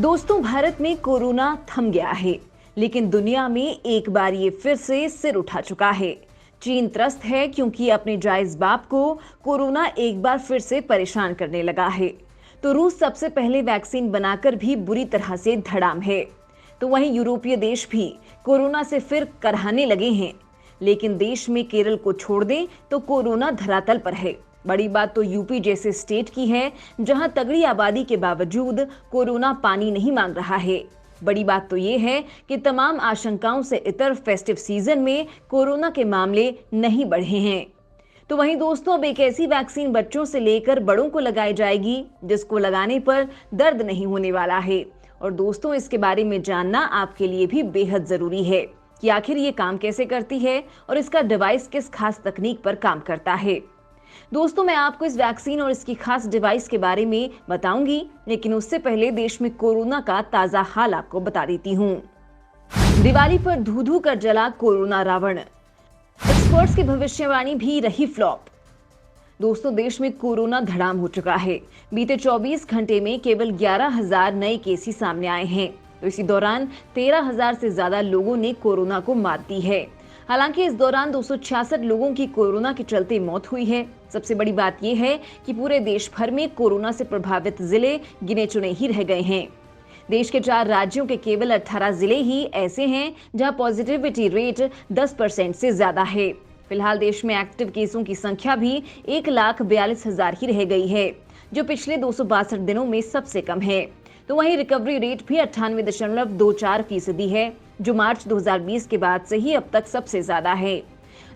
दोस्तों, भारत में कोरोना थम गया है, लेकिन दुनिया में एक बार ये फिर से सिर उठा चुका है। चीन त्रस्त है क्योंकि अपने जायज बाप को कोरोना एक बार फिर से परेशान करने लगा है। तो रूस सबसे पहले वैक्सीन बनाकर भी बुरी तरह से धड़ाम है। तो वहीं यूरोपीय देश भी कोरोना से फिर करहाने लगे हैं। लेकिन देश में केरल को छोड़ दें तो कोरोना धरातल पर है। बड़ी बात तो यूपी जैसे स्टेट की है, जहां तगड़ी आबादी के बावजूद कोरोना पानी नहीं मांग रहा है। बड़ी बात तो ये है कि तमाम आशंकाओं से इतर फेस्टिव सीजन में कोरोना के मामले नहीं बढ़े हैं। तो वहीं दोस्तों, अब एक ऐसी वैक्सीन बच्चों से लेकर बड़ों को लगाई जाएगी जिसको लगाने पर दर्द नहीं होने वाला है। और दोस्तों, इसके बारे में जानना आपके लिए भी बेहद जरूरी है कि आखिर ये काम कैसे करती है और इसका डिवाइस किस खास तकनीक पर काम करता है। दोस्तों, मैं आपको इस वैक्सीन और इसकी खास डिवाइस के बारे में बताऊंगी, लेकिन उससे पहले देश में कोरोना का ताजा हाल आपको बता देती हूँ। दिवाली पर धू धू कर जला कोरोना रावण, एक्सपर्ट्स की भविष्यवाणी भी रही फ्लॉप। दोस्तों, देश में कोरोना धड़ाम हो चुका है। बीते 24 घंटे में केवल 11,000 नए केस ही सामने आए हैं। तो इसी दौरान 13,000 से ज्यादा लोगों ने कोरोना को मात दी है। हालांकि इस दौरान 266 लोगों की कोरोना के चलते मौत हुई है। सबसे बड़ी बात यह है कि पूरे देश भर में कोरोना से प्रभावित जिले गिने चुने ही रह गए हैं। देश के 4 राज्यों के केवल 18 जिले ही ऐसे हैं जहां पॉजिटिविटी रेट 10% से ज्यादा है। फिलहाल देश में एक्टिव केसों की संख्या भी 1,42,000 ही रह गई है, जो पिछले 262 दिनों में सबसे कम है। तो वहीं रिकवरी रेट भी 98.24% है, जो मार्च 2020 के बाद से ही अब तक सबसे ज्यादा है।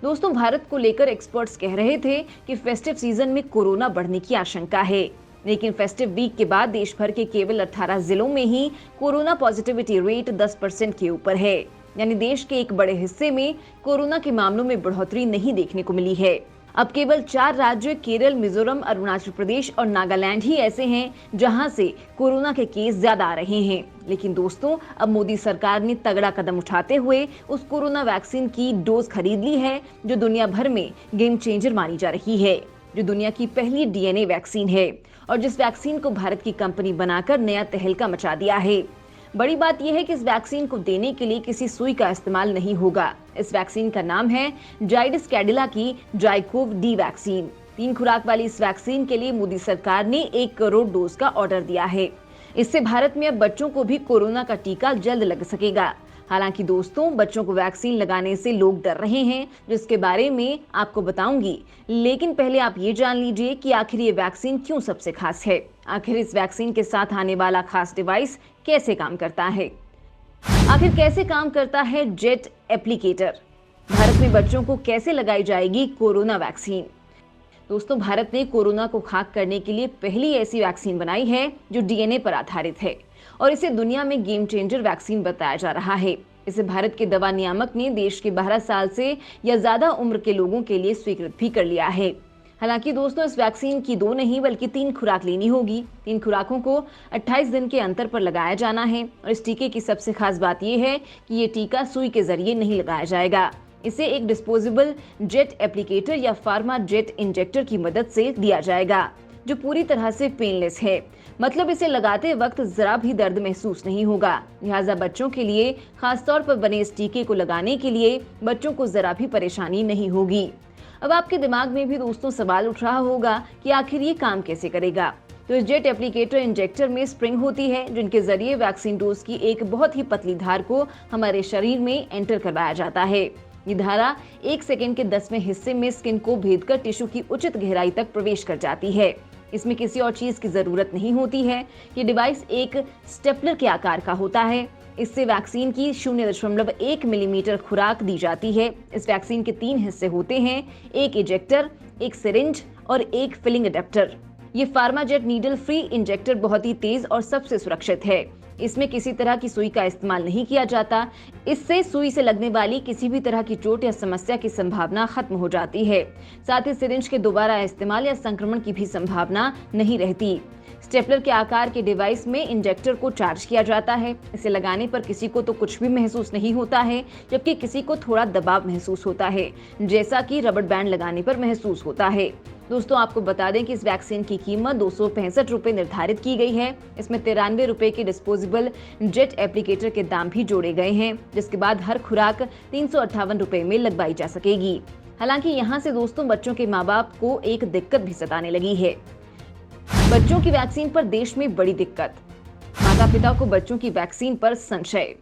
दोस्तों, भारत को लेकर एक्सपर्ट्स कह रहे थे कि फेस्टिव सीजन में कोरोना बढ़ने की आशंका है, लेकिन फेस्टिव वीक के बाद देश भर के केवल 18 जिलों में ही कोरोना पॉजिटिविटी रेट 10% के ऊपर है। यानी देश के एक बड़े हिस्से में कोरोना के मामलों में बढ़ोतरी नहीं देखने को मिली है। अब केवल 4 राज्य केरल, मिजोरम, अरुणाचल प्रदेश और नागालैंड ही ऐसे हैं जहां से कोरोना के केस ज्यादा आ रहे हैं। लेकिन दोस्तों, अब मोदी सरकार ने तगड़ा कदम उठाते हुए उस कोरोना वैक्सीन की डोज खरीद ली है, जो दुनिया भर में गेम चेंजर मानी जा रही है, जो दुनिया की पहली डीएनए वैक्सीन है और जिस वैक्सीन को भारत की कंपनी बनाकर नया तहलका मचा दिया है। बड़ी बात यह है कि इस वैक्सीन को देने के लिए किसी सुई का इस्तेमाल नहीं होगा। इस वैक्सीन का नाम है जाइडस कैडिला की जाइकोव डी वैक्सीन। 3 खुराक वाली इस वैक्सीन के लिए मोदी सरकार ने 1 करोड़ डोज का ऑर्डर दिया है। इससे भारत में अब बच्चों को भी कोरोना का टीका जल्द लग सकेगा। हालांकि दोस्तों, बच्चों को वैक्सीन लगाने से लोग डर रहे हैं, जिसके बारे में आपको बताऊंगी। लेकिन पहले आप ये जान लीजिए कि आखिर ये वैक्सीन क्यों सबसे खास है। आखिर इस वैक्सीन के साथ आने वाला खास डिवाइस कैसे काम करता है। आखिर कैसे काम करता है जेट एप्लीकेटर। भारत में बच्चों को कैसे लगाई जाएगी कोरोना वैक्सीन। दोस्तों, भारत ने कोरोना को खाक करने के लिए पहली ऐसी वैक्सीन बनाई है जो डीएनए पर आधारित है और इसे दुनिया में गेम चेंजर वैक्सीन बताया जा रहा है। इसे भारत के दवा नियामक ने देश के 12 साल से या ज्यादा उम्र के लोगों के लिए स्वीकृत भी कर लिया है। हालांकि दोस्तों, इस वैक्सीन की 2 नहीं बल्कि 3 खुराक लेनी होगी। 3 खुराकों को 28 दिन के अंतर पर लगाया जाना है। और इस टीके की सबसे खास बात यह है कि ये टीका सुई के जरिए नहीं लगाया जाएगा। इसे एक डिस्पोजेबल जेट एप्लीकेटर या फार्मा जेट इंजेक्टर की मदद से दिया जाएगा, जो पूरी तरह से पेनलेस है। मतलब इसे लगाते वक्त जरा भी दर्द महसूस नहीं होगा। लिहाजा बच्चों के लिए खासतौर पर बने इस टीके को लगाने के लिए बच्चों को जरा भी परेशानी नहीं होगी। अब आपके दिमाग में भी दोस्तों सवाल उठ रहा होगा कि आखिर ये काम कैसे करेगा। तो इस जेट एप्लीकेटर इंजेक्टर में स्प्रिंग होती है, जिनके जरिए वैक्सीन डोज की एक बहुत ही पतली धार को हमारे शरीर में एंटर करवाया जाता है। ये धारा 1 सेकेंड के 10वें हिस्से में स्किन को भेदकर टिश्यू की उचित गहराई तक प्रवेश कर जाती है। इसमें किसी और चीज की जरूरत नहीं होती है। ये डिवाइस एक स्टेपलर के आकार का होता है। इससे वैक्सीन की 0.1 मिलीमीटर खुराक दी जाती है। इस वैक्सीन के 3 हिस्से होते हैं, एक इंजेक्टर, एक सिरिंज और एक फिलिंग अडेप्टर। ये फार्माजेट नीडल फ्री इंजेक्टर बहुत ही तेज और सबसे सुरक्षित है। इसमें किसी तरह की सुई का इस्तेमाल नहीं किया जाता। इससे सुई से लगने वाली किसी भी तरह की चोट या समस्या की संभावना खत्म हो जाती है। साथ ही सिरिंज के दोबारा इस्तेमाल या संक्रमण की भी संभावना नहीं रहती। स्टेपलर के आकार के डिवाइस में इंजेक्टर को चार्ज किया जाता है। इसे लगाने पर किसी को तो कुछ भी महसूस नहीं होता है, जबकि किसी को थोड़ा दबाव महसूस होता है, जैसा कि रबड़ बैंड लगाने पर महसूस होता है। दोस्तों, आपको बता दें कि इस वैक्सीन की कीमत 265 रुपए निर्धारित की गई है। इसमें 93 रुपए के डिस्पोजेबल जेट एप्लीकेटर के दाम भी जोड़े गए हैं, जिसके बाद हर खुराक 358 रुपए में लगवाई जा सकेगी। हालांकि यहाँ से दोस्तों बच्चों के माँ बाप को एक दिक्कत भी सताने लगी है। बच्चों की वैक्सीन पर देश में बड़ी दिक्कत, माता पिता को बच्चों की वैक्सीन पर संशय।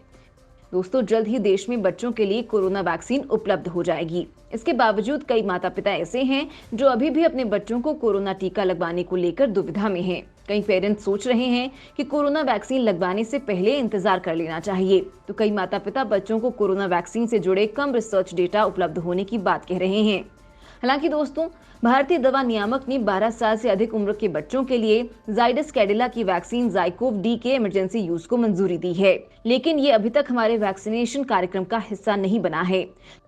दोस्तों, जल्द ही देश में बच्चों के लिए कोरोना वैक्सीन उपलब्ध हो जाएगी। इसके बावजूद कई माता पिता ऐसे हैं जो अभी भी अपने बच्चों को कोरोना टीका लगवाने को लेकर दुविधा में हैं। कई पेरेंट्स सोच रहे हैं कि कोरोना वैक्सीन लगवाने से पहले इंतजार कर लेना चाहिए, तो कई माता पिता बच्चों को कोरोना वैक्सीन से जुड़े कम रिसर्च डेटा उपलब्ध होने की बात कह रहे हैं। हालांकि दोस्तों, भारतीय दवा नियामक ने 12 साल से अधिक उम्र के बच्चों के लिए जाइडस कैडिला की वैक्सीन ज़ाइकोव डी के इमरजेंसी यूज को मंजूरी दी है, लेकिन ये अभी तक हमारे वैक्सीनेशन कार्यक्रम का हिस्सा नहीं बना है।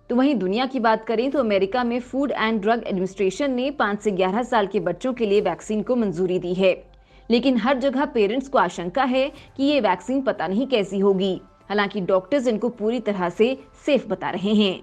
तो वहीं दुनिया की बात करें तो अमेरिका में फूड एंड ड्रग एडमिनिस्ट्रेशन ने 5 से 11 साल के बच्चों के लिए वैक्सीन को मंजूरी दी है, लेकिन हर जगह पेरेंट्स को आशंका है कि ये वैक्सीन पता नहीं कैसी होगी। हालांकि डॉक्टर्स इनको पूरी तरह से सेफ बता रहे हैं।